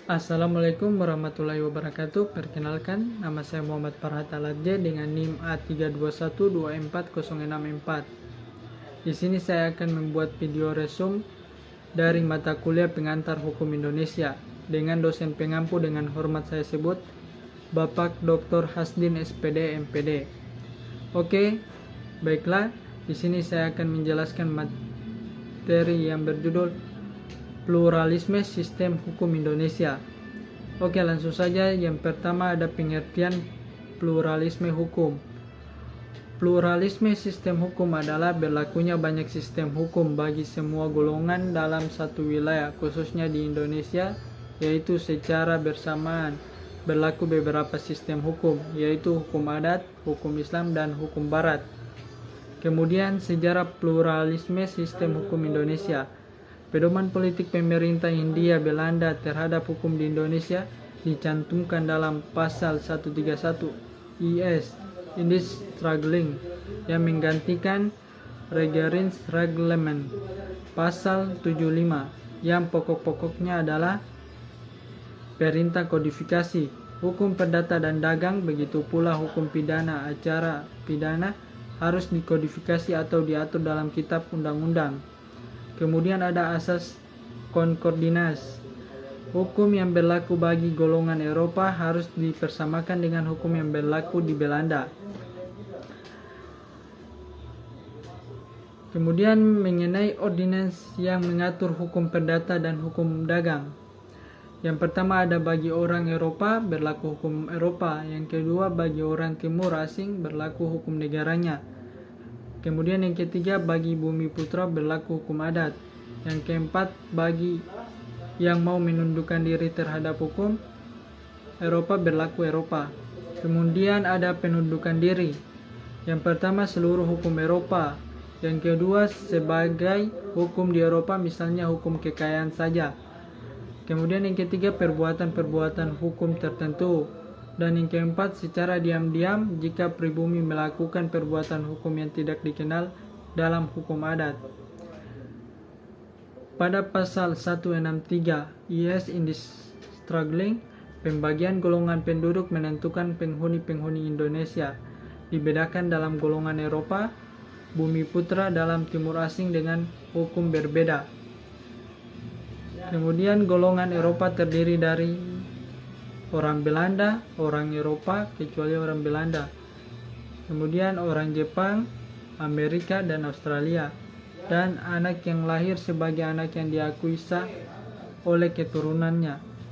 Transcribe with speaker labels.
Speaker 1: Assalamualaikum warahmatullahi wabarakatuh. Perkenalkan, nama saya Muhammad Farhat Aladje dengan NIM A321240664. Di sini saya akan membuat video resume dari mata kuliah pengantar hukum Indonesia dengan dosen pengampu dengan hormat saya sebut Bapak Dr. Hasdin SPD MPD. Oke, baiklah. Di sini saya akan menjelaskan materi yang berjudul Pluralisme Sistem Hukum Indonesia. Oke, langsung saja. Yang pertama ada pengertian pluralisme hukum. Pluralisme sistem hukum adalah berlakunya banyak sistem hukum bagi semua golongan dalam satu wilayah, khususnya di Indonesia, yaitu secara bersamaan berlaku beberapa sistem hukum, yaitu hukum adat, hukum Islam, dan hukum Barat. Kemudian sejarah pluralisme sistem hukum Indonesia. Pedoman politik pemerintah Hindia Belanda terhadap hukum di Indonesia dicantumkan dalam pasal 131 IS Indisch Struggling yang menggantikan Regeringsreglement pasal 75 yang pokok-pokoknya adalah perintah kodifikasi, hukum perdata dan dagang, begitu pula hukum pidana acara pidana harus dikodifikasi atau diatur dalam kitab undang-undang. Kemudian ada asas konkordinas. Hukum yang berlaku bagi golongan Eropa harus dipersamakan dengan hukum yang berlaku di Belanda. Kemudian mengenai ordinans yang mengatur hukum perdata dan hukum dagang. Yang pertama ada bagi orang Eropa berlaku hukum Eropa. Yang kedua bagi orang timur asing berlaku hukum negaranya. Kemudian yang ketiga bagi bumi putra berlaku hukum adat. Yang keempat bagi yang mau menundukkan diri terhadap hukum Eropa berlaku Eropa. Kemudian ada penundukan diri. Yang pertama seluruh hukum Eropa. Yang kedua sebagai hukum di Eropa, misalnya hukum kekayaan saja. Kemudian yang ketiga perbuatan-perbuatan hukum tertentu. Dan yang keempat secara diam-diam jika pribumi melakukan perbuatan hukum yang tidak dikenal dalam hukum adat. Pada pasal 163 IS Indisch Struggling, pembagian golongan penduduk menentukan penghuni-penghuni Indonesia dibedakan dalam golongan Eropa, bumi putra dalam timur asing dengan hukum berbeda. Kemudian golongan Eropa terdiri dari orang Belanda, orang Eropa kecuali orang Belanda. Kemudian orang Jepang, Amerika, dan Australia. Dan anak yang lahir sebagai anak yang diakui sah oleh keturunannya.